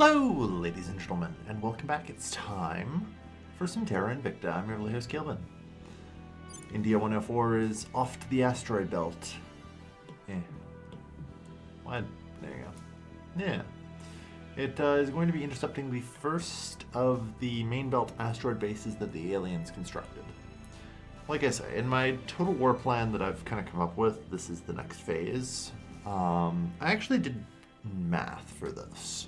Hello, ladies and gentlemen, and welcome back. It's time for some Terra Invicta. I'm your lovely host, Kilvin. India 104 is off to the asteroid belt. What? There you go. Yeah. It is going to be intercepting the first of the main belt asteroid bases that the aliens constructed. Like I say, in my total war plan that I've kind of come up with, this is the next phase. I actually did math for this.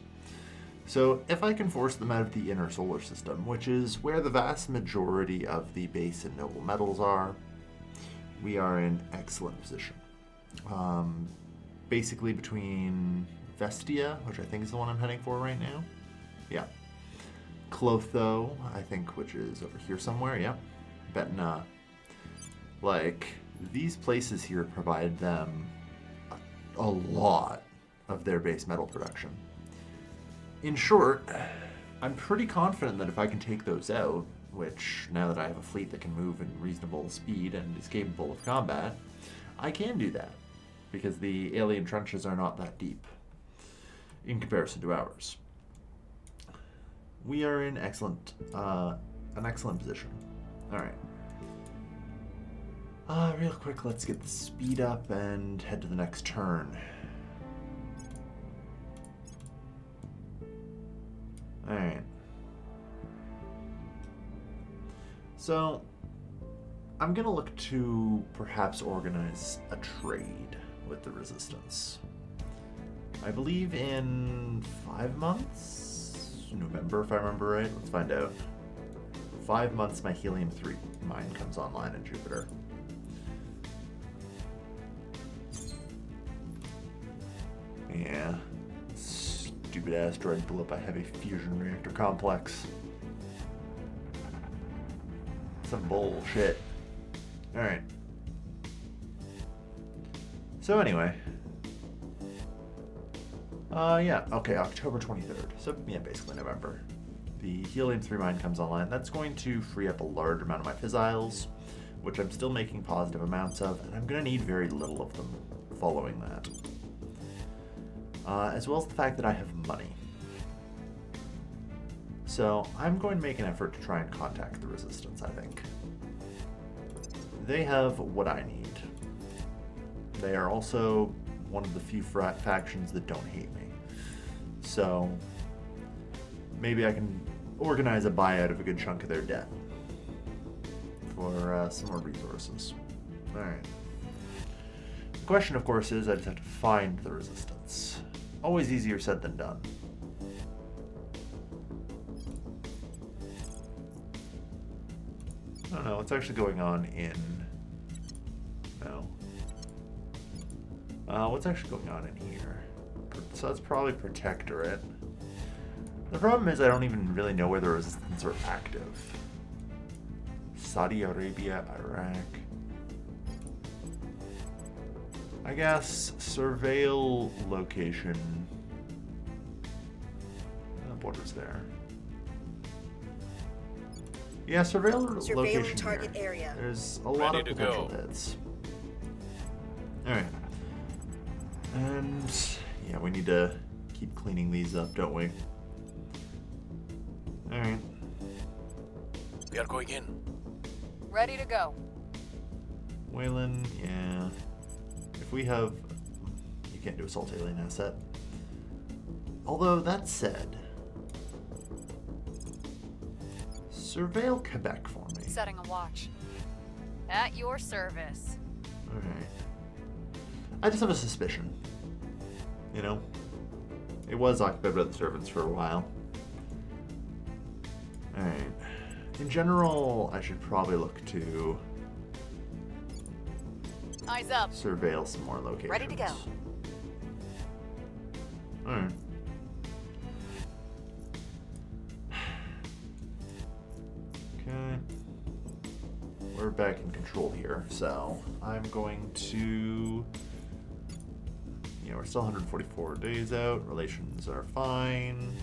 So if I can force them out of the inner solar system, which is where the vast majority of the base and noble metals are, we are in excellent position. Basically between Vestia, which I think is the one I'm heading for right now. Yeah. Clotho, I think, which is over here somewhere. Yeah. Betna. Like, these places here provide them a lot of their base metal production. In short, I'm pretty confident that if I can take those out, which now that I have a fleet that can move in reasonable speed and is capable of combat, I can do that, because the alien trenches are not that deep in comparison to ours. We are in an excellent position. All right. Real quick, let's get the speed up and head to the next turn. Alright. So, I'm going to look to perhaps organize a trade with the Resistance. I believe in 5 months? November, if I remember right. Let's find out. 5 months, my Helium-3 mine comes online in Jupiter. Yeah. Stupid asteroid blew up a heavy fusion reactor complex. Some bullshit. Alright. So anyway. Yeah, okay, October 23rd. So, yeah, basically November. The Helium-3 mine comes online. That's going to free up a large amount of my fissiles, which I'm still making positive amounts of, and I'm going to need very little of them following that. As well as the fact that I have money. So I'm going to make an effort to try and contact the Resistance, I think. They have what I need. They are also one of the few factions that don't hate me. So maybe I can organize a buyout of a good chunk of their debt for some more resources. Alright. The question, of course, is I just have to find the Resistance. Always easier said than done. I don't know, what's actually going on in... No. What's actually going on in here? So that's probably Protectorate. The problem is I don't even really know where the Resistance are active. Saudi Arabia, Iraq... I guess surveil location. Borders there. Yeah, surveil location target here. Area. There's a lot of potential hits. Alright. And yeah, we need to keep cleaning these up, don't we? Alright. We are going in. Ready to go. Wayland, yeah. If we have... You can't do assault alien asset. Although, that said... Surveil Quebec for me. Setting a watch. At your service. Alright. I just have a suspicion. You know? It was occupied by the servants for a while. Alright. In general, I should probably look to... Eyes up. Surveil some more locations. Ready to go. Alright. Okay. We're back in control here, so I'm going to... Yeah, we're still 144 days out. Relations are fine.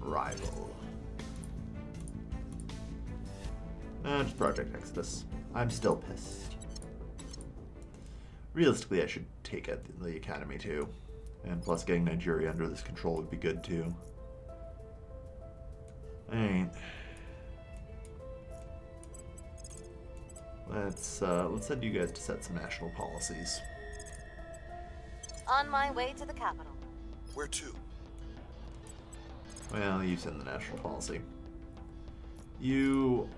Rival. Just Project Exodus. I'm still pissed. Realistically, I should take it the academy too. And plus getting Nigeria under this control would be good too. Alright. Let's send you guys to set some national policies. On my way to the capital. Where to? Well, you send the national policy.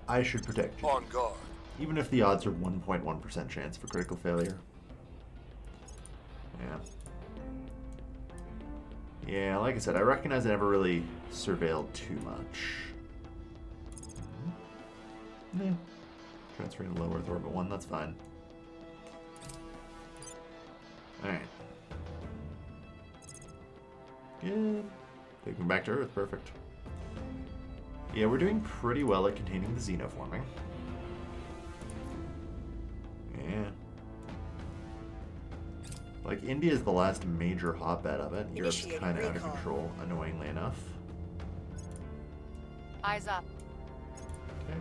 I should protect you. On guard. Even if the odds are 1.1% chance for critical failure. Yeah. Yeah, like I said, I recognize I never really surveilled too much. Yeah. Transferring to low Earth orbit 1, that's fine. Alright. Good. Taking back to Earth, perfect. Yeah, we're doing pretty well at containing the xenoforming. Yeah. Like, India is the last major hotbed of it. Europe's kind of out of control, annoyingly enough. Eyes up. Okay.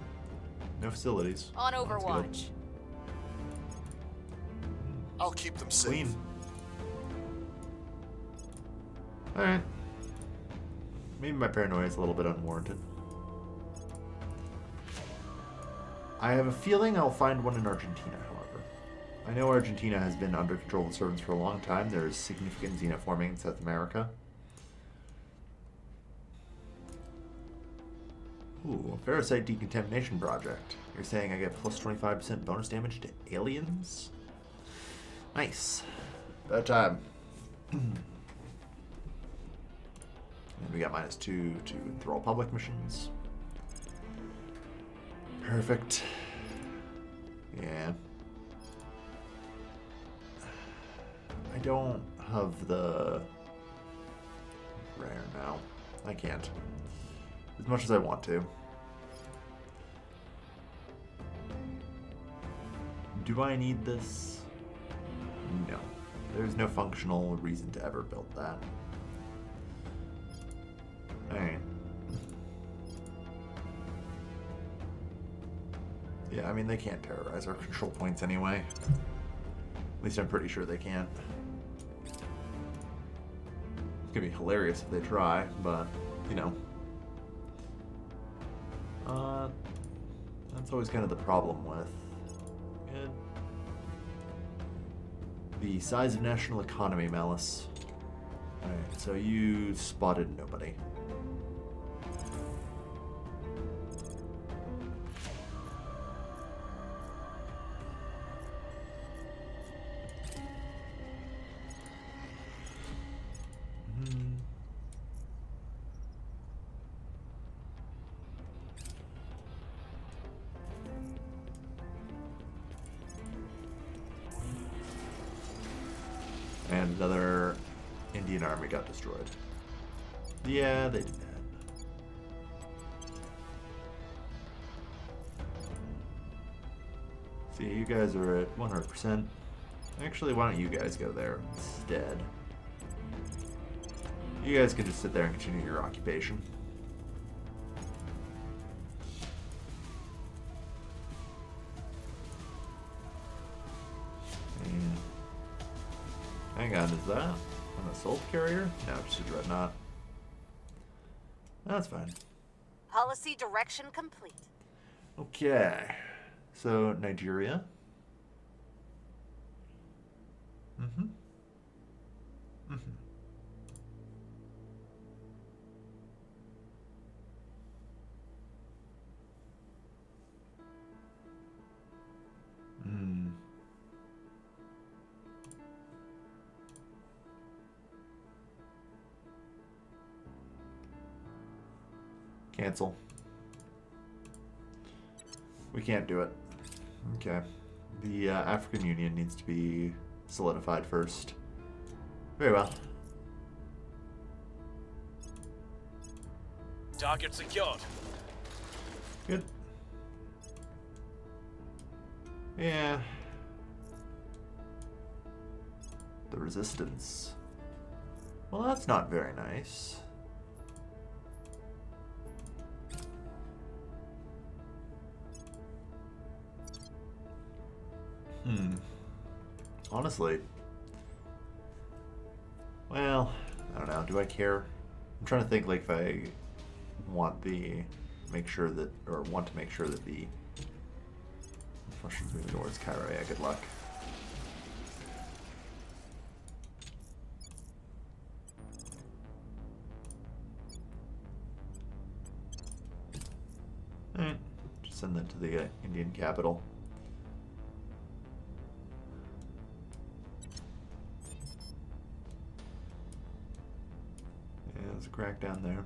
No facilities. On That's good. Overwatch. I'll keep them safe. Clean. Alright. Maybe my paranoia is a little bit unwarranted. I have a feeling I'll find one in Argentina, however. I know Argentina has been under control of the servants for a long time. There is significant xenoforming in South America. Ooh, a parasite decontamination project. You're saying I get plus 25% bonus damage to aliens? Nice. About time. And we got -2 to enthrall public missions. Perfect. Yeah. I don't have the rare now. I can't. As much as I want to. Do I need this? No. There's no functional reason to ever build that. Alright. Yeah, I mean, they can't terrorize our control points anyway. At least I'm pretty sure they can't. It's gonna be hilarious if they try, but, you know. That's always kind of the problem with the size of national economy, Malice. Alright, so you spotted nobody. And another Indian army got destroyed. Yeah, they did that. See, you guys are at 100%. Actually, why don't you guys go there instead? You guys can just sit there and continue your occupation. Hang on, is that an assault carrier? No, just a dreadnought. That's fine. Policy direction complete. Okay. So, Nigeria. Mm-hmm. Mm-hmm. Hmm. Cancel. We can't do it. Okay. The African Union needs to be solidified first. Very well. Target secured. Good. Yeah. The resistance. Well, that's not very nice. honestly, well, I don't know. Do I care? I'm trying to think like if I want the want to make sure that the Russians moving towards Cairo. Yeah, good luck. Alright, just send that to the Indian capital. Yeah, there's a crackdown there.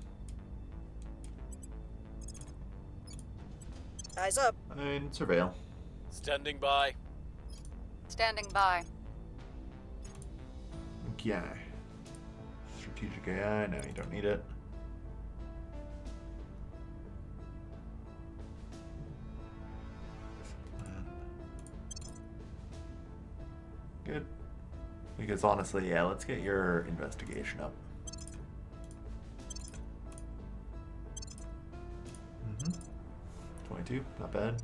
Eyes up. And surveil. Standing by. Standing by. Okay. Strategic AI, no, you don't need it. Good. Because honestly, yeah, let's get your investigation up. 22, not bad.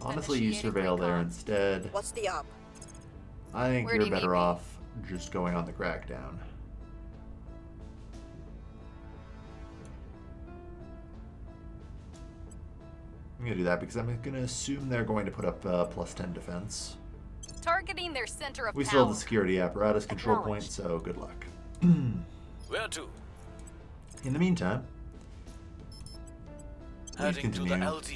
Honestly, you Initiating surveil there recon. instead. What's the op? I think Where do you're you need better me? off just going on the crackdown. I'm gonna do that because I'm gonna assume they're going to put up plus 10 defense. Targeting their center of We power. still have the security apparatus control point, Acknowledged. so good luck. Where to? In the meantime, please Heading to the continue LD.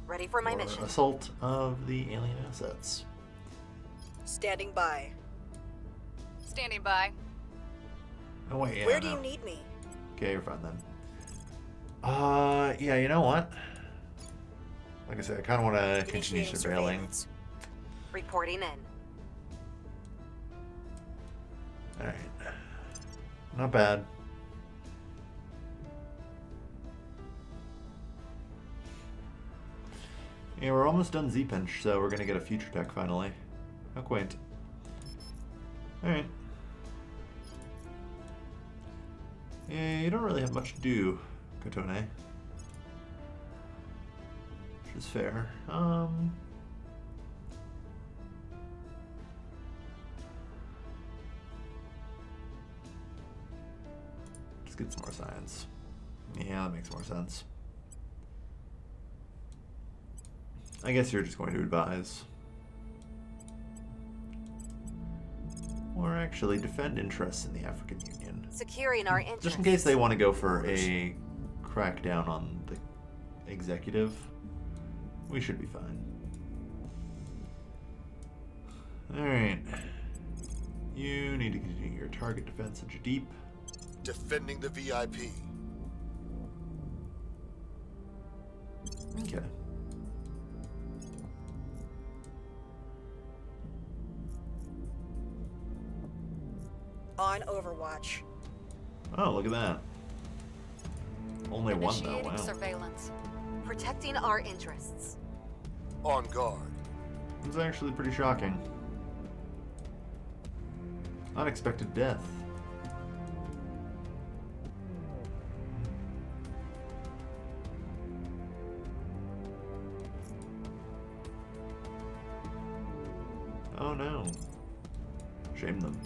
Ready for my your mission. assault of the alien assets. Standing by. Standing by. Oh wait, yeah, Where do no. you need me? Okay, you're fine then. Yeah, you know what? Like I said, I kind of want to continue Initiating surveilling. surveillance. Reporting in. Alright. Not bad. Yeah, we're almost done Z-Pinch, so we're gonna get a future tech finally. How quaint. Alright. Yeah, you don't really have much to do, Kotone. Which is fair. Just get some more science. Yeah, that makes more sense. I guess you're just going to advise. Or actually defend interests in the African Union. Securing our interests. Just in case they want to go for a crackdown on the executive, we should be fine. Alright. You need to continue your target defense at Jadip. Defending the VIP. Okay. On Overwatch. Oh, look at that. Only one though, Initiating wow. surveillance. Protecting our interests. On guard. This is actually pretty shocking. Unexpected death. Oh no. Shame them.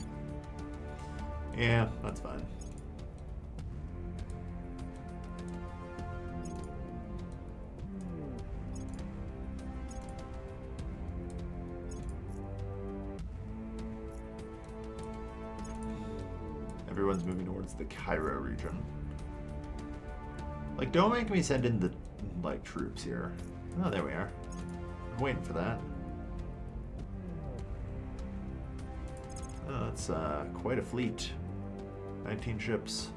Yeah, that's fine. Everyone's moving towards the Cairo region. Like, don't make me send in the, like, troops here. Oh, there we are. I'm waiting for that. Oh, that's quite a fleet. 19 ships.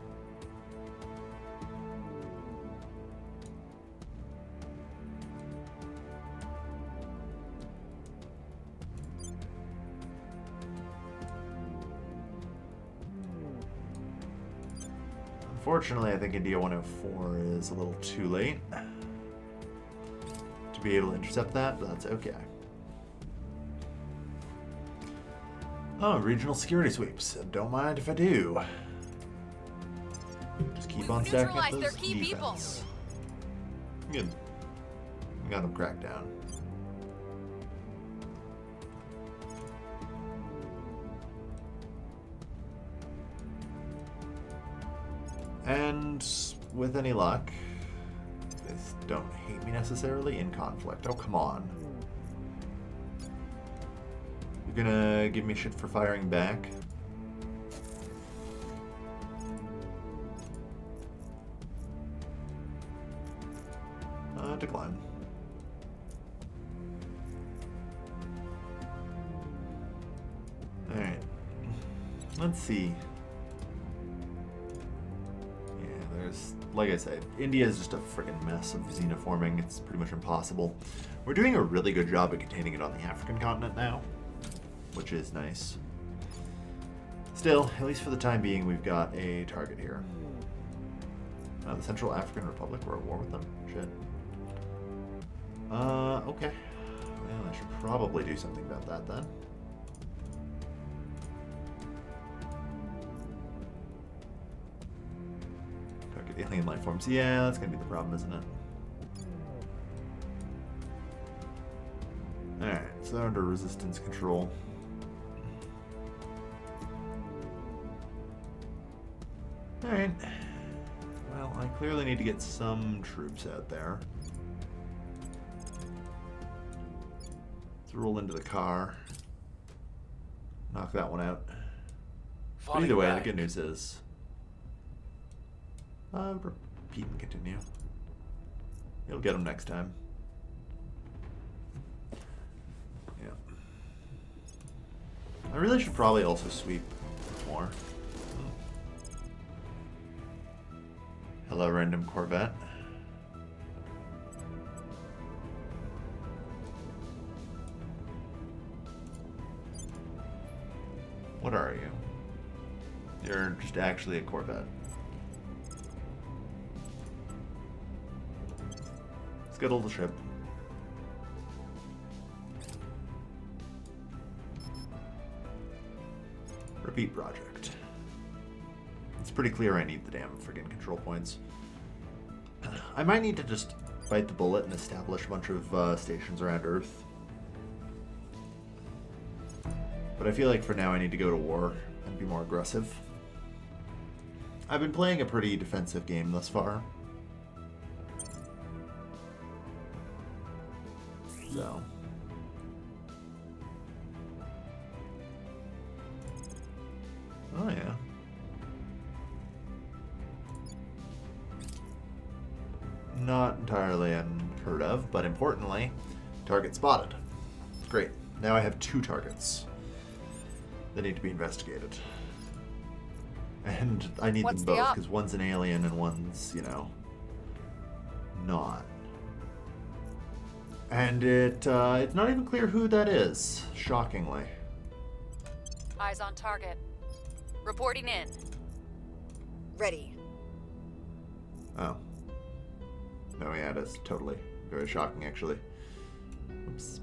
Unfortunately, I think India 104 is a little too late to be able to intercept that, but that's okay. Oh, regional security sweeps. Don't mind if I do. Just keep We've on stacking up neutralized those their key people. defense. Good. We got them cracked down. with any luck, they don't hate me necessarily in conflict. Oh, come on. You're gonna give me shit for firing back? Decline. Alright. Let's see. Yeah, there's, like I said, India is just a freaking mess of xenoforming. It's pretty much impossible. We're doing a really good job at containing it on the African continent now, which is nice. Still, at least for the time being, we've got a target here. The Central African Republic, we're at war with them. Shit. Okay. Well, I should probably do something about that then. Target alien life forms. Yeah, that's gonna be the problem, isn't it? Alright, so they're under resistance control. Alright. Well, I clearly need to get some troops out there. Let's roll into the car. Knock that one out. But either way, the good news is... repeat and continue. You'll get them next time. Yeah. I really should probably also sweep more. Hello, random Corvette. What are you? You're just actually a Corvette. Scuttle the ship. Repeat project. It's pretty clear I need the damn friggin' control points. I might need to just bite the bullet and establish a bunch of stations around Earth. But I feel like for now I need to go to war and be more aggressive. I've been playing a pretty defensive game thus far. So. Oh yeah. Not entirely unheard of, but importantly, target spotted. Great. Now I have 2 targets that need to be investigated. And I need them both, because one's an alien and one's, you know, not. And it's not even clear who that is, shockingly. Eyes on target. Reporting in. Ready. Oh. No, yeah, that's totally very shocking, actually. Oops.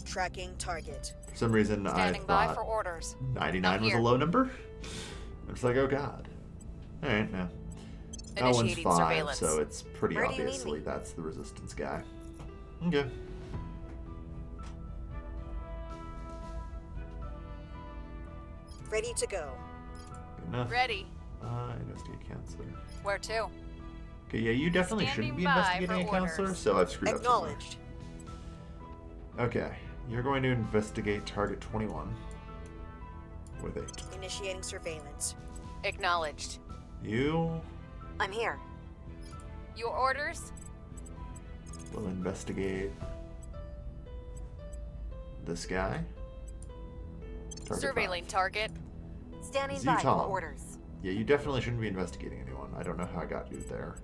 Tracking target. For some reason, Standing I by thought for orders. 99 was a low number. It's like, oh god. All right, now. That one's Initiating 5, surveillance. so it's pretty Where do you need obviously me? that's the resistance guy. Okay. Ready to go. Good enough. Ready. Investigate counselor. Where to? Okay, yeah, you definitely shouldn't be Standing by investigating a for counselor, orders. so I've screwed up somewhere. Acknowledged. Okay, you're going to investigate target 21 with 8. Initiating surveillance. Acknowledged. You I'm here. Your orders? will investigate this guy. Target Surveilling 5. target. Standing by for Tom. orders. Yeah, you definitely shouldn't be investigating anyone. I don't know how I got you there.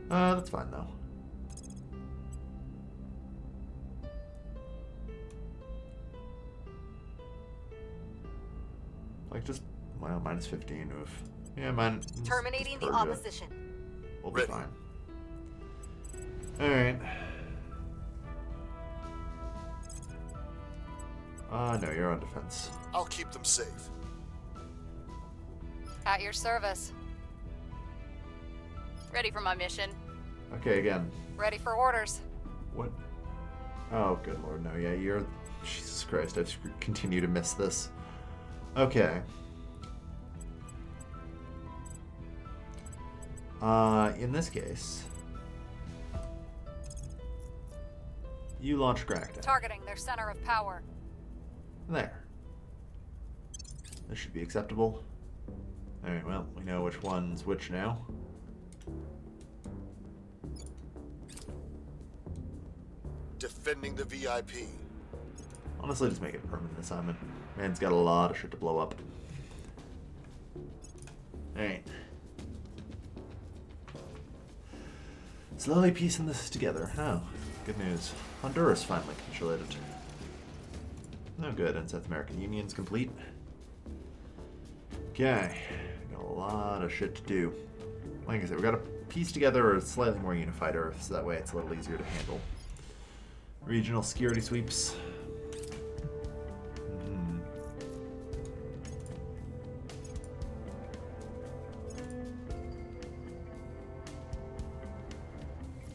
That's fine though. Like just, well, minus 15. Oof. Yeah, mine. Terminating the Persia. opposition. We'll be Ready. fine. Alright. No, you're on defense. I'll keep them safe. At your service. Ready for my mission. Okay, again. Ready for orders. What? Oh, good lord, no. Yeah, you're... Jesus Christ, I just continue to miss this. Okay. In this case, you launch Crackdown. Targeting their center of power. There. This should be acceptable. Alright, well, we know which one's which now. Defending the VIP. Honestly, just make it a permanent assignment. Man's got a lot of shit to blow up. Alright. Slowly piecing this together. Oh, good news. Honduras finally capitulated. Oh, good. And South American Union's complete. Okay. Got a lot of shit to do. Like I said, we got to piece together a slightly more unified Earth, so that way it's a little easier to handle. Regional security sweeps.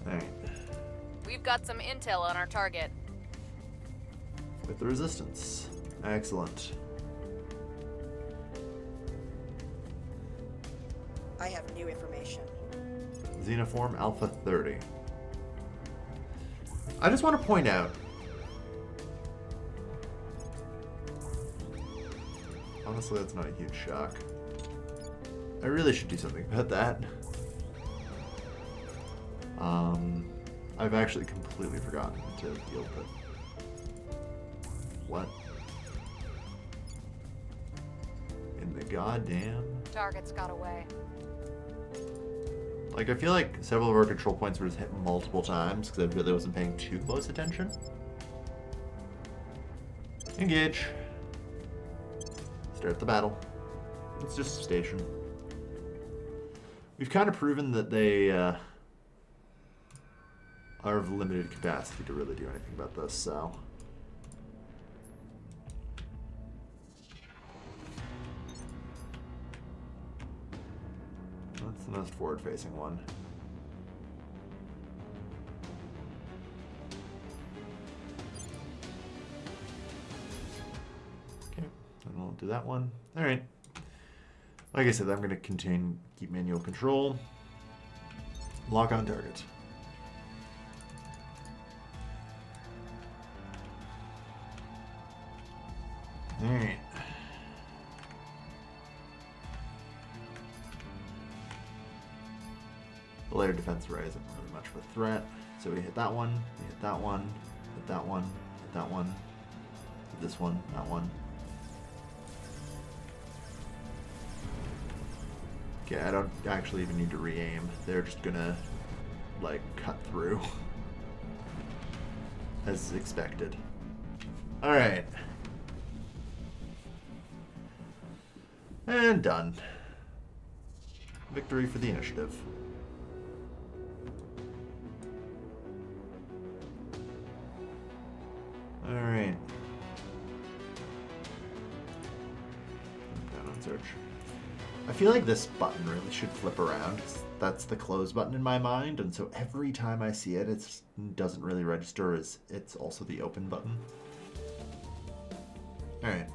Alright. We've got some intel on our target. With the resistance. Excellent. I have new information. Xenoform Alpha 30. I just want to point out. Honestly, that's not a huge shock. I really should do something about that. I've actually completely forgotten to deal with it. What? In the goddamn... Target's got away. Like, I feel like several of our control points were just hit multiple times because I really wasn't paying too close attention. Engage. Start the battle. It's just a station. We've kind of proven that they are of limited capacity to really do anything about this, so... That's the most forward-facing one. Okay, then we'll do that one. All right. Like I said, I'm going to keep manual control. Lock on target. All right. The layer defense array isn't really much of a threat. So we hit that one, we hit that one, hit that one, hit that one, hit this one, that one. Okay, I don't actually even need to re-aim. They're just gonna, like, cut through. As expected. Alright. And done. Victory for the initiative. Alright. Down on search. I feel like this button really should flip around. That's the close button in my mind, and so every time I see it, it doesn't really register as it's also the open button. Alright.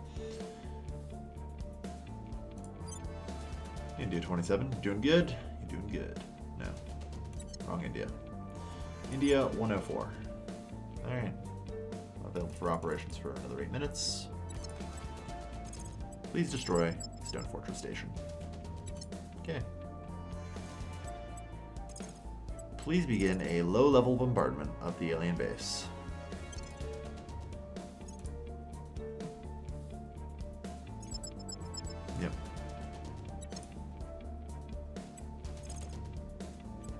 India 27, you're doing good. You're doing good. No. Wrong India. India 104. Alright. Available for operations for another 8 minutes. Please destroy Stone Fortress Station. Okay. Please begin a low-level bombardment of the alien base. Yep.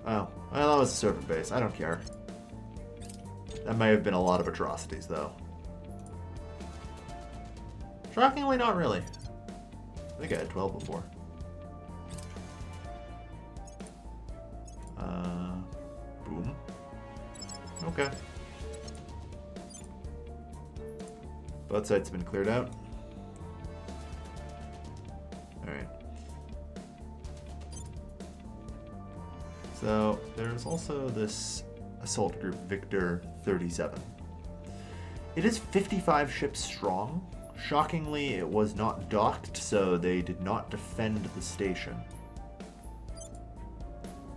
Oh, well, that was a servant base. I don't care. That may have been a lot of atrocities, though. Shockingly, not really. I think I had 12 before. Boom. Okay. Both sides have been cleared out. Alright. So, there's also this assault group, Victor 37. It is 55 ships strong. Shockingly, it was not docked, so they did not defend the station.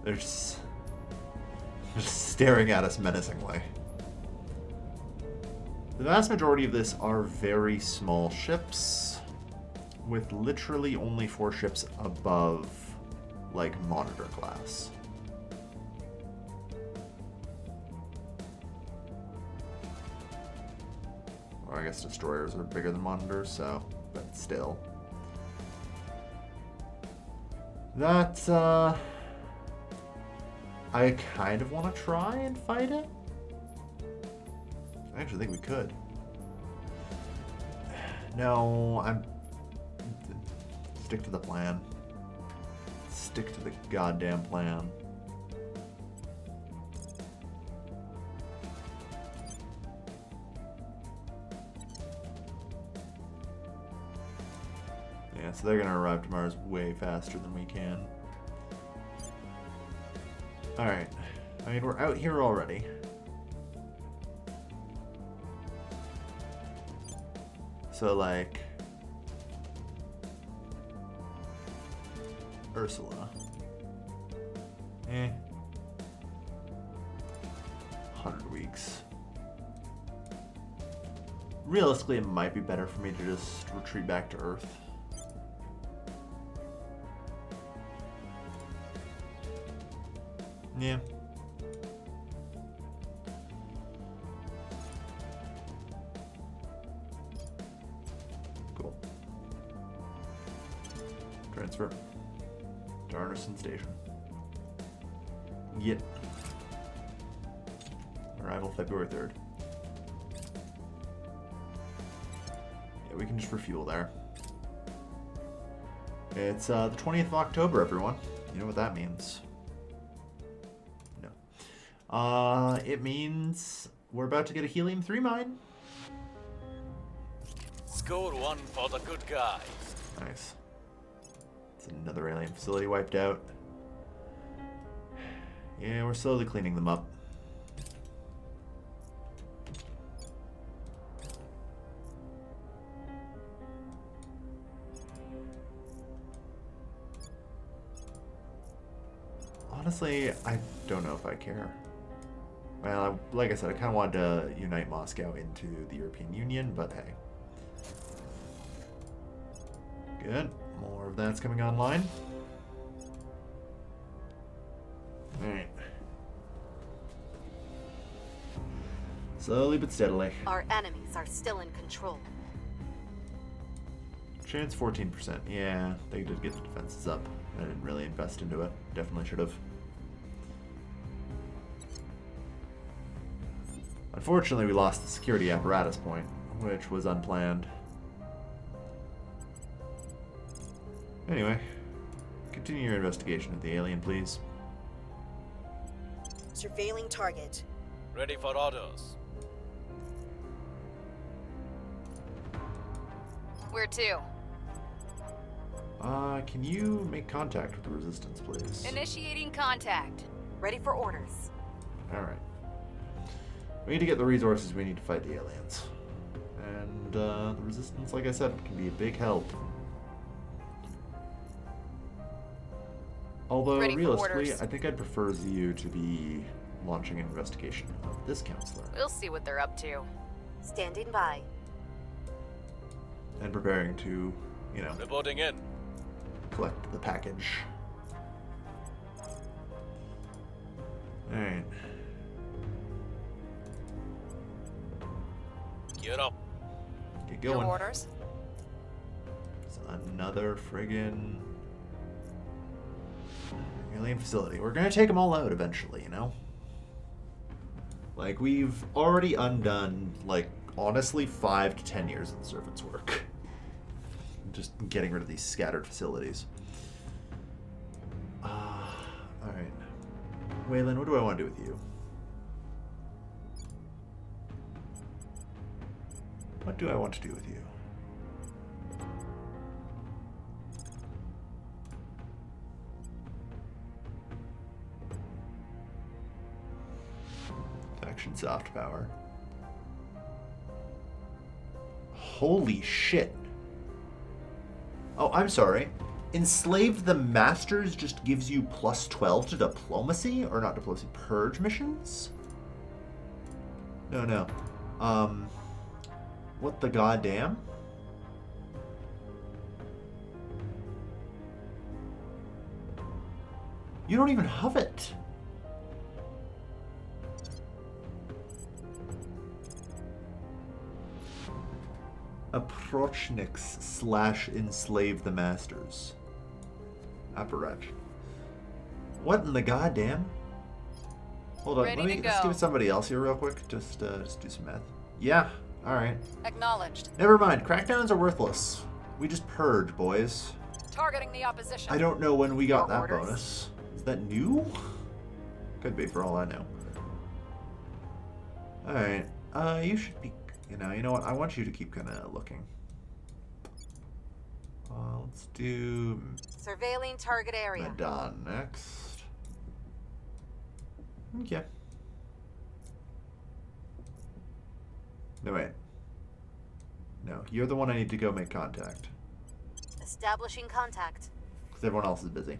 They're just staring at us menacingly. The vast majority of this are very small ships, with literally only 4 ships above, like, monitor class. Or I guess destroyers are bigger than monitors, so, but still. That's, I kind of want to try and fight it. I actually think we could. No, stick to the plan. Stick to the goddamn plan. Yeah, so they're gonna arrive to Mars way faster than we can. Alright. I mean, we're out here already. So, like... Ursula. 100 weeks. Realistically, it might be better for me to just retreat back to Earth. Yeah. Cool. Transfer to Arneson Station. Yep. Arrival February 3rd. Yeah, we can just refuel there. It's the 20th of October, everyone. You know what that means. It means we're about to get a helium-3 mine. Score 1 for the good guys. Nice. It's another alien facility wiped out. Yeah, we're slowly cleaning them up. Honestly, I don't know if I care. Well, like I said, I kind of wanted to unite Moscow into the European Union, but hey. Good. More of that's coming online. Alright. Slowly but steadily. Our enemies are still in control. Chance 14%. Yeah, they did get the defenses up. I didn't really invest into it. Definitely should have. Unfortunately, we lost the security apparatus point, which was unplanned. Anyway, continue your investigation of the alien, please. Surveilling target. Ready for orders. Where to? Can you make contact with the Resistance, please? Initiating contact. Ready for orders. Alright. We need to get the resources we need to fight the aliens. And, the Resistance, like I said, can be a big help. Although, Ready for realistically, orders. I think I'd prefer ZU to be launching an investigation of this counselor. We'll see what they're up to. Standing by. And preparing to, you know, Reporting in. collect the package. Alright. Gear up. Get Your going. orders? It's another friggin' alien facility. We're gonna take them all out eventually, you know? Like, we've already undone, like, honestly, 5 to 10 years of the Servant's work. Just getting rid of these scattered facilities. Alright. Waylon, what do I want to do with you? What do I want to do with you? Faction soft power. Holy shit. Oh, I'm sorry. Enslave the Masters just gives you plus 12 to diplomacy, or not diplomacy, purge missions? No. What the goddamn? You don't even have it. Approachniks / enslave the Masters. Apparat. What in the goddamn? Hold on, Ready to let's go. give somebody else here real quick. Just do some math. Yeah, alright. Acknowledged. Never mind, crackdowns are worthless. We just purge, boys. Targeting the opposition. I don't know when we got Your that orders. bonus. Is that new? Could be for all I know. Alright, you should be, you know what, I want you to keep kind of looking. Let's do Surveilling target area. Medan next. Okay. No, wait. No, you're the one I need to go make contact. Establishing contact. Because everyone else is busy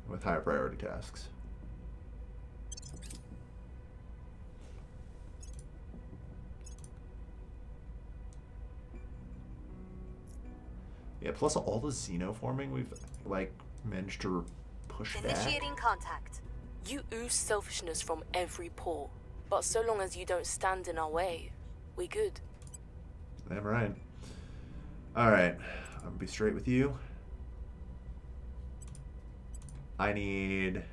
with higher priority tasks. Yeah, plus all the xenoforming we've, like, managed to push back. Initiating contact. You ooze selfishness from every pore, but so long as you don't stand in our way, we good. Damn right. Alright, I'll be straight with you. I need...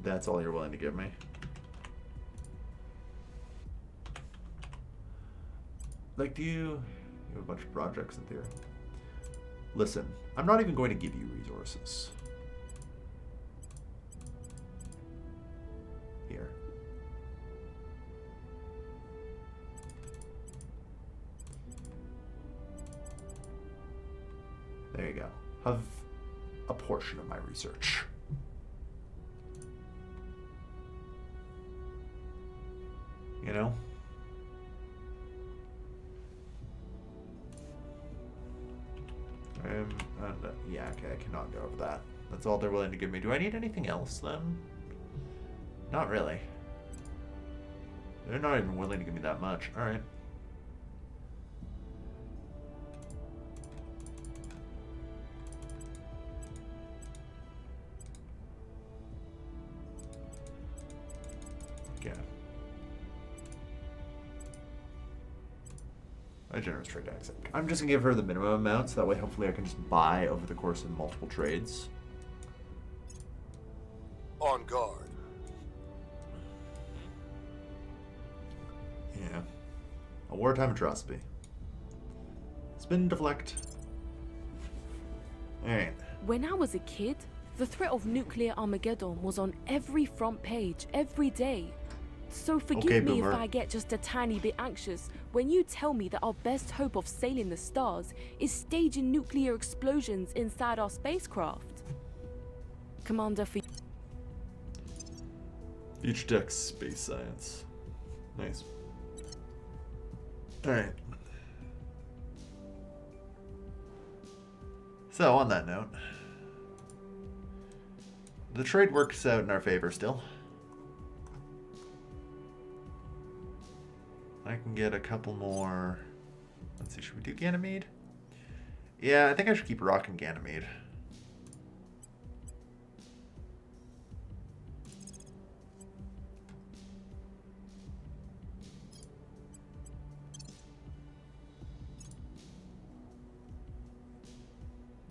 That's all you're willing to give me. Like, do you have a bunch of projects in theory? Listen, I'm not even going to give you resources. Here. There you go. Have a portion of my research. You know? Yeah, okay, I cannot go over that. That's all they're willing to give me. Do I need anything else, then? Not really. They're not even willing to give me that much. Alright. Okay. A generous trade tax. I'm just gonna give her the minimum amount, so that way hopefully I can just buy over the course of multiple trades. On guard. Yeah. A wartime atrocity. Spin, deflect. Alright. When I was a kid, the threat of nuclear Armageddon was on every front page, every day. So forgive me boomer. if I get just a tiny bit anxious when you tell me that our best hope of sailing the stars is staging nuclear explosions inside our spacecraft. Commander for... Future Tech Space Science. Nice. Alright. So, on that note, the trade works out in our favor still. I can get a couple more. Let's see, should we do Ganymede? Yeah, I think I should keep rocking Ganymede.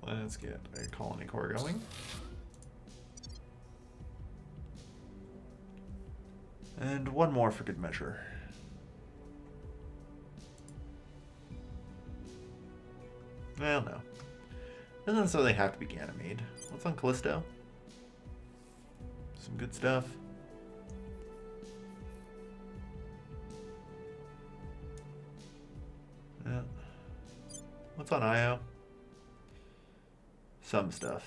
Let's get a colony core going. And one more for good measure. Well, no. Doesn't necessarily have to be Ganymede. What's on Callisto? Some good stuff. Yeah. What's on Io? Some stuff.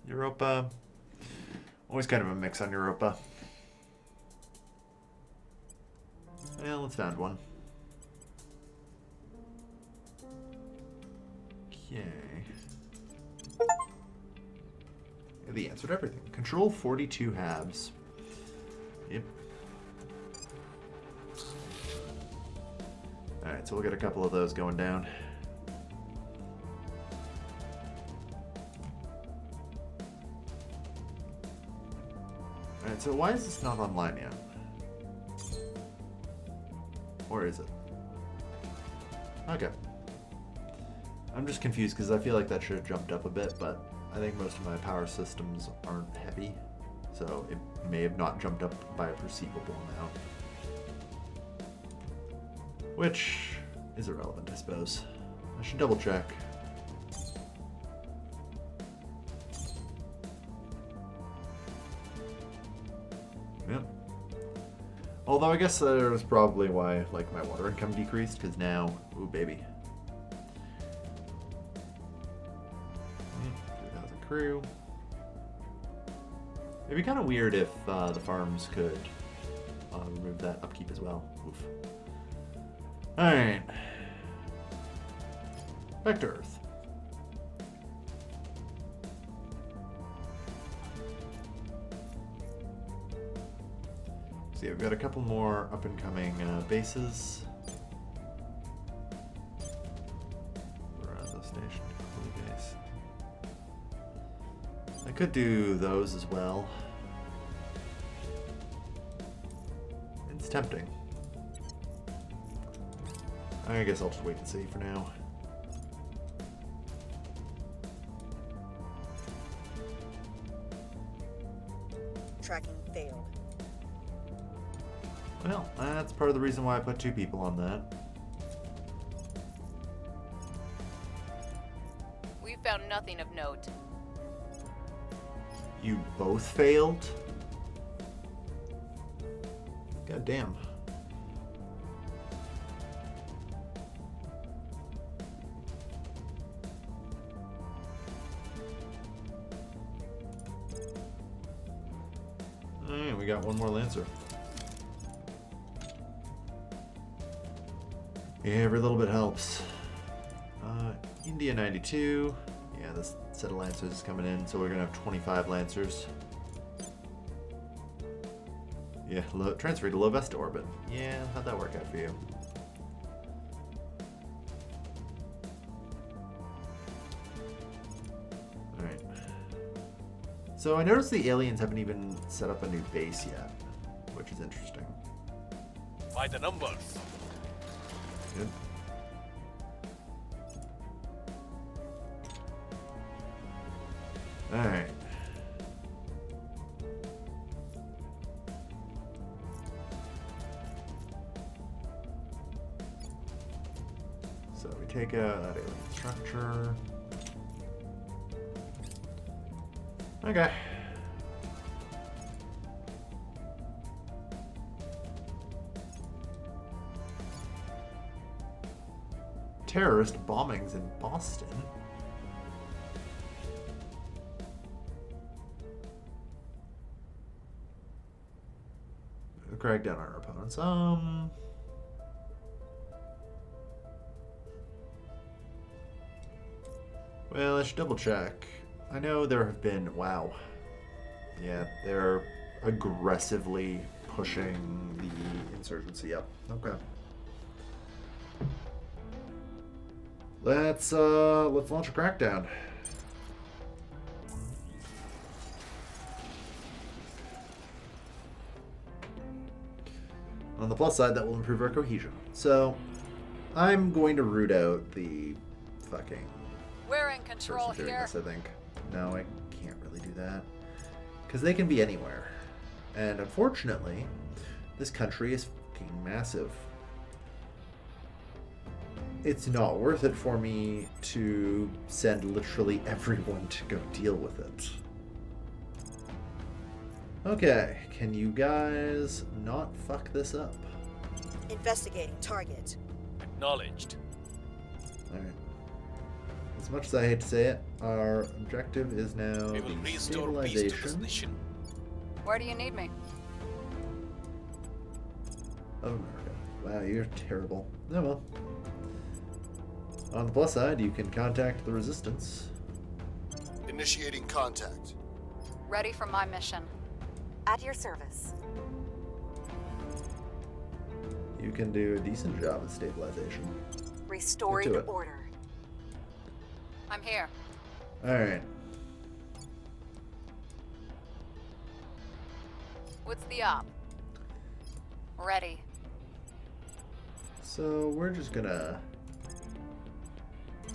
Europa. Always kind of a mix on Europa. Yeah, let's found one. Okay. The answer to everything. Control 42 halves. Yep. Alright, so we'll get a couple of those going down. Alright, so why is this not online yet? Or is it? Okay. I'm just confused because I feel like that should have jumped up a bit, but I think most of my power systems aren't heavy, so it may have not jumped up by a perceivable amount. Which is irrelevant, I suppose. I should double check. Yep. Although I guess that was probably why like my water income decreased, because now, ooh baby. 3,000 crew. It'd be kind of weird if the farms could remove that upkeep as well. Oof. Alright. Back to Earth. See, we've got a couple more up-and-coming bases. Brazos Station, base. I could do those as well. It's tempting. I guess I'll just wait and see for now. Tracking failed. Well, that's part of the reason why I put 2 people on that. We found nothing of note. You both failed? God damn. Alright, we got one more Lancer. Yeah, every little bit helps. India 92. Yeah, this set of Lancers is coming in, so we're gonna have 25 Lancers. Yeah, transfer to low Vesta orbit. Yeah, how'd that work out for you? Alright. So I noticed the aliens haven't even set up a new base yet, which is interesting. By the numbers. Good. Alright. So we take out that alien structure. Okay. Terrorist bombings in Boston. Crack down on our opponents. Well, I should double check. I know there have been, wow. Yeah, they're aggressively pushing the insurgency up. Okay. Let's launch a crackdown. On the plus side, that will improve our cohesion. So, I'm going to root out the fucking We're in control person doing here. this, I think. No, I can't really do that. Because they can be anywhere. And unfortunately, this country is fucking massive. It's not worth it for me to send literally everyone to go deal with it. Okay, can you guys not fuck this up? Investigating target. Acknowledged. Alright. As much as I hate to say it, our objective is now We will the restore peace to the stabilization nation. Where do you need me? of America. Wow, you're terrible. Oh well. On the plus side, you can contact the Resistance. Initiating contact. Ready for my mission. At your service. You can do a decent job at stabilization. Restoring Get to it. order. I'm here. Alright. What's the op? Ready. So we're just gonna...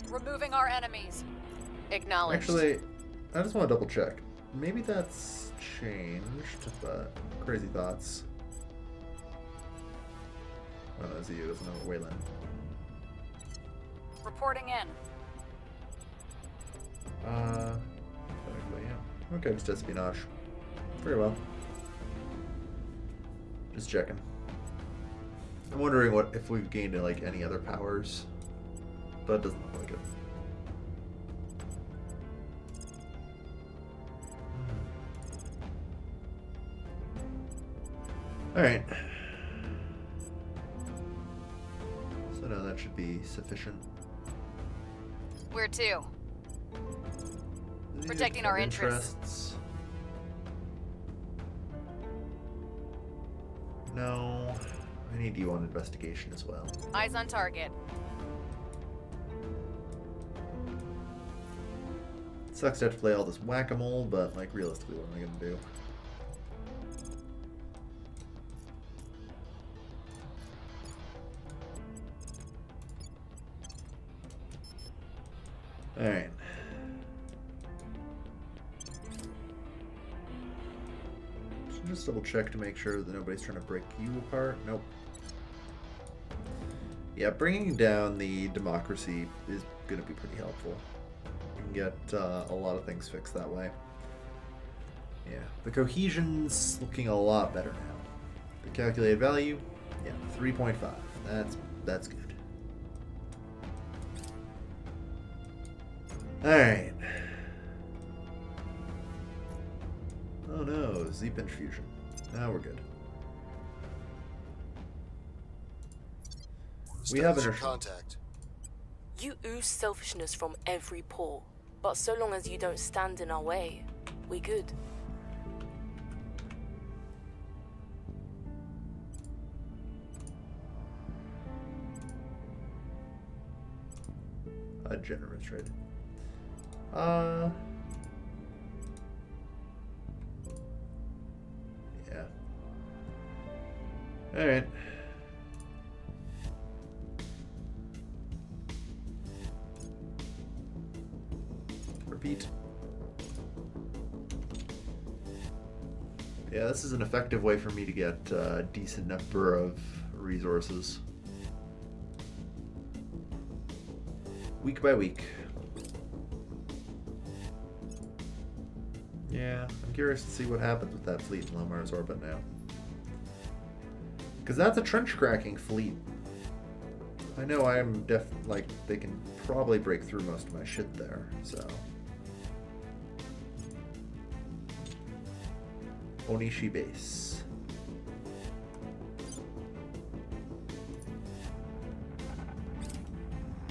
Removing our enemies. Acknowledged. Actually, I just want to double check. Maybe that's changed, but crazy thoughts. Oh, that's you, isn't it? Waylon. Reporting in. Technically, yeah. Okay, just espionage. Very well. Just checking. I'm wondering what if we've gained like any other powers, but it doesn't look like it. All right. So no, that should be sufficient. Where to? Protecting our interests. No, I need you on investigation as well. Eyes on target. Sucks to have to play all this whack-a-mole, but like realistically, what am I gonna do? All right. Just double check to make sure that nobody's trying to break you apart. Nope. Yeah, bringing down the democracy is going to be pretty helpful. You can get a lot of things fixed that way. Yeah, the cohesion's looking a lot better now. The calculated value, yeah, 3.5. That's good. All right. Oh no, Zeep infusion. Now we're good. We have Establishing an contact. You ooze selfishness from every pore, but so long as you don't stand in our way, we good. a generous trade. Yeah. Alright. Repeat. Yeah, this is an effective way for me to get a decent number of resources. Week by week. Yeah, I'm curious to see what happens with that fleet in Lomar's orbit now. Because that's a trench cracking fleet. I know I'm like, they can probably break through most of my shit there, so. Onishi base.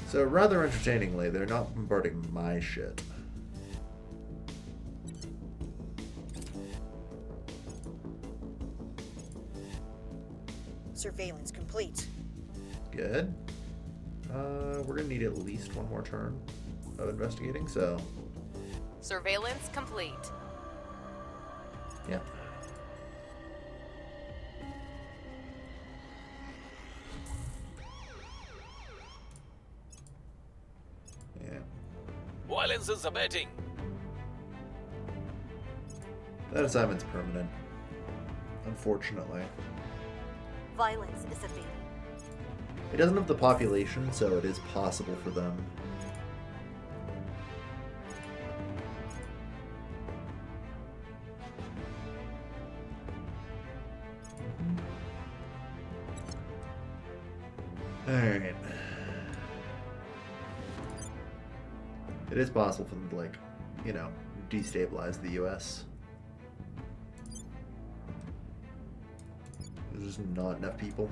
So rather entertainingly, they're not bombarding my shit. Surveillance complete. Good. We're gonna need at least one more turn of investigating, so Surveillance complete. yeah. Yeah. Violence is abating. That assignment's permanent. Unfortunately. Violence is abating. It doesn't have the population, so it is possible for them. Alright. It is possible for them to, like, you know, destabilize the US. There's just not enough people.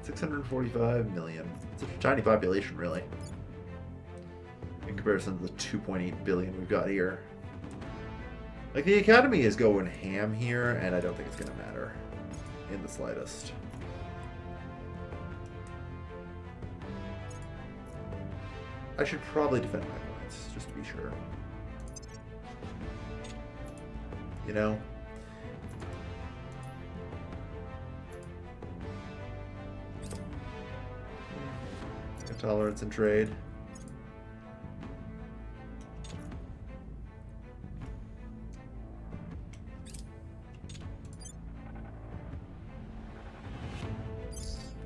645 million. Such a tiny population, really. In comparison to the 2.8 billion we've got here. Like, the Academy is going ham here, and I don't think it's going to matter in the slightest. I should probably defend my points, just to be sure. You know? Tolerance and trade.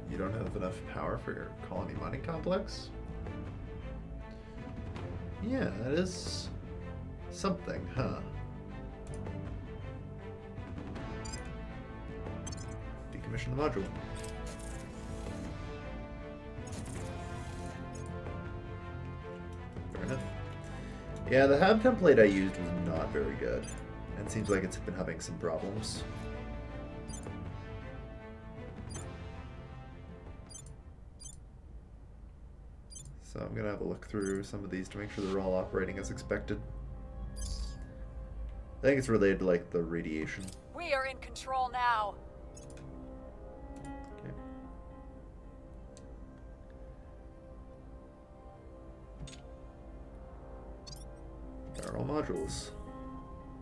You don't have enough power for your colony mining complex? Yeah, that is something, huh? Decommission the module. Fair enough. Yeah, the hab template I used was not very good, and seems like it's been having some problems. So I'm gonna have a look through some of these to make sure they're all operating as expected. I think it's related to like the radiation. We are in control now. Okay. Barrel modules.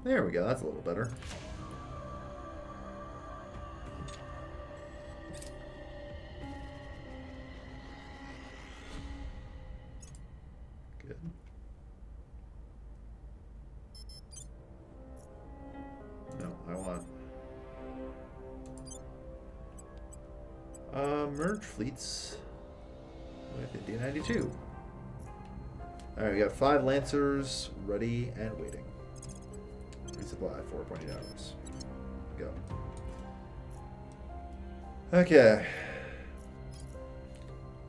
There we go, that's a little better. Good. No, I want merge fleets with D92. Alright, we got 5 Lancers ready and waiting. Resupply, 4.8 hours. Go. Okay.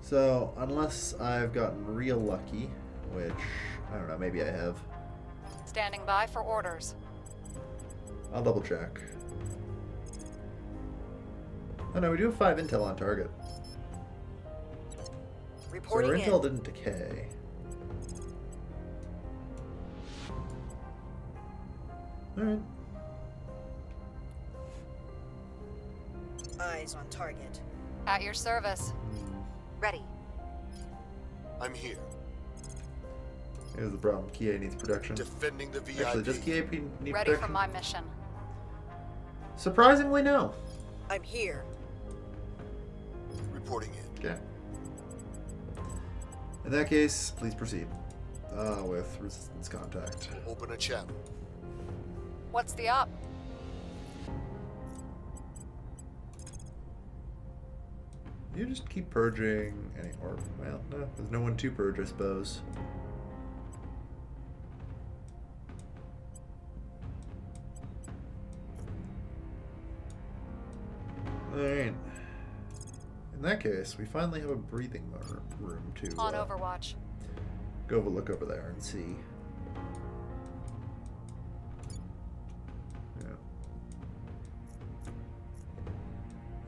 So, unless I've gotten real lucky, which, I don't know, maybe I have. Standing by for orders. I'll double check. Oh no, we do have 5 intel on target. So Reporting our intel in. didn't decay. Alright. Eyes on target. At your service. Ready. I'm here, Here's the problem. Kia needs production. defending the VIP. Actually, does Kia need Ready for production? my mission. Surprisingly, no. I'm here. Reporting in. Okay. In that case, please proceed with resistance contact. Open a channel. What's the op? You just keep purging, or, well, no, there's no one to purge, I suppose. Alright. In that case, we finally have a breathing room to On Overwatch. go have a look over there and see. Yeah.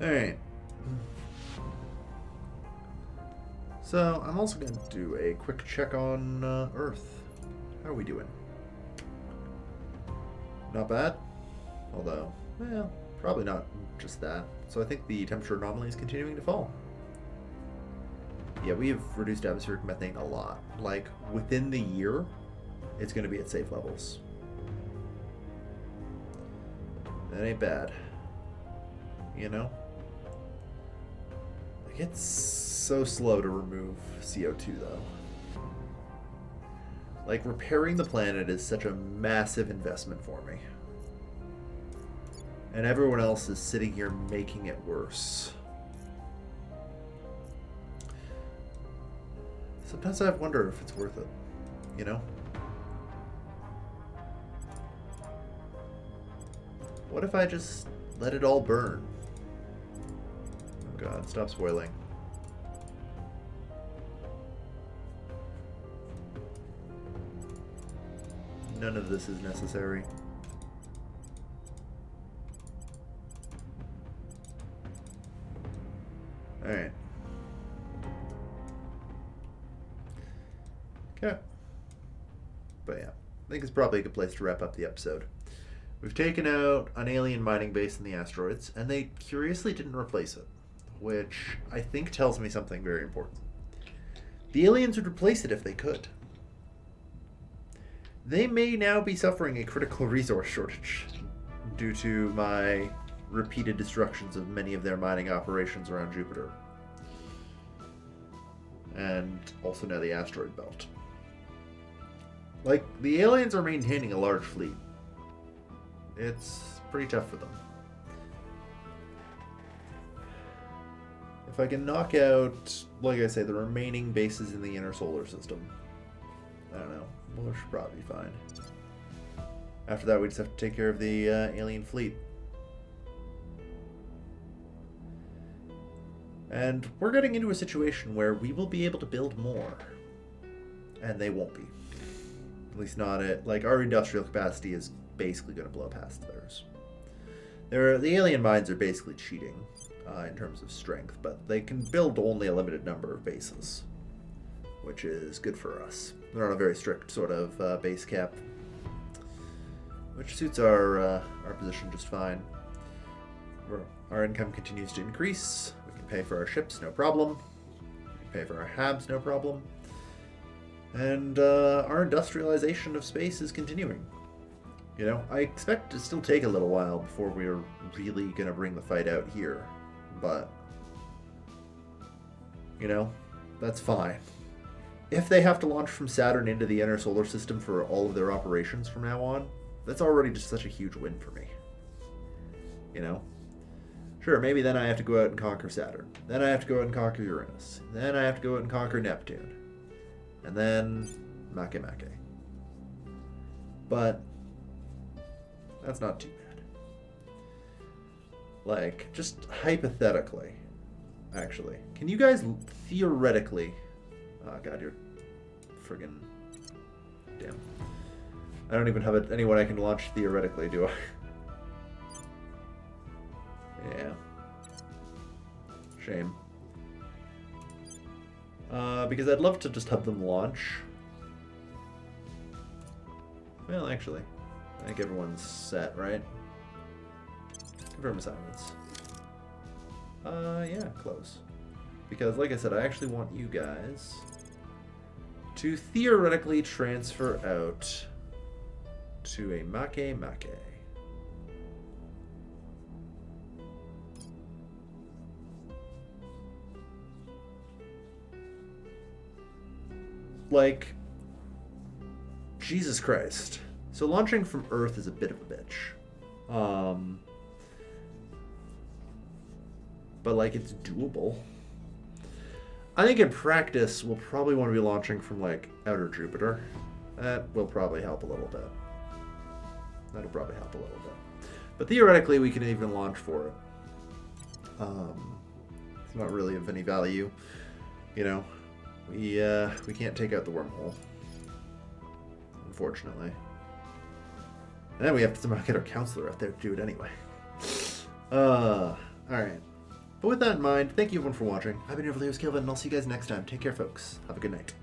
Alright. So, I'm also going to do a quick check on Earth. How are we doing? Not bad. Although, well, probably not just that. So I think the temperature anomaly is continuing to fall. Yeah, we have reduced atmospheric methane a lot. Like, within the year, it's going to be at safe levels. That ain't bad. You know? Like, it's so slow to remove CO2, though. Like, repairing the planet is such a massive investment for me. And everyone else is sitting here making it worse. Sometimes I wonder if it's worth it, you know? What if I just let it all burn? Oh god, stop spoiling. None of this is necessary. Alright. Okay. But yeah, I think it's probably a good place to wrap up the episode. We've taken out an alien mining base in the asteroids, and they curiously didn't replace it, which I think tells me something very important. The aliens would replace it if they could. They may now be suffering a critical resource shortage due to my repeated destructions of many of their mining operations around Jupiter. And also now the asteroid belt. Like, the aliens are maintaining a large fleet. It's pretty tough for them. If I can knock out, like I say, the remaining bases in the inner solar system, I don't know, we should probably be fine. After that, we just have to take care of the alien fleet. And we're getting into a situation where we will be able to build more. And they won't be. At least not at, like, our industrial capacity is basically going to blow past theirs. The alien mines are basically cheating in terms of strength, but they can build only a limited number of bases, which is good for us. They're on a very strict sort of base cap, which suits our position just fine. Our income continues to increase. We can pay for our ships, no problem. We can pay for our habs, no problem. And our industrialization of space is continuing. You know, I expect to still take a little while before we're really going to bring the fight out here. But, you know, that's fine. If they have to launch from Saturn into the inner solar system for all of their operations from now on, that's already just such a huge win for me. You know? Sure, maybe then I have to go out and conquer Saturn. Then I have to go out and conquer Uranus. Then I have to go out and conquer Neptune. And then Make. But that's not too bad. Like, just hypothetically, actually. Can you guys theoretically... Oh god, you're friggin... Damn. I don't even have anyone I can launch theoretically, do I? Yeah. Shame. Because I'd love to just have them launch. Well, actually, I think everyone's set, right? Confirm assignments. Yeah, close. Because, like I said, I actually want you guys to theoretically transfer out to a Make. Like, Jesus Christ. So launching from Earth is a bit of a bitch. But, like, it's doable. I think in practice, we'll probably want to be launching from, like, outer Jupiter. That will probably help a little bit. That'll probably help a little bit. But theoretically, we can even launch for it. It's not really of any value. You know, we can't take out the wormhole. Unfortunately. And then we have to somehow get our counselor out there to do it anyway. Alright. But with that in mind, thank you everyone for watching. I've been your Kelvin, and I'll see you guys next time. Take care, folks. Have a good night.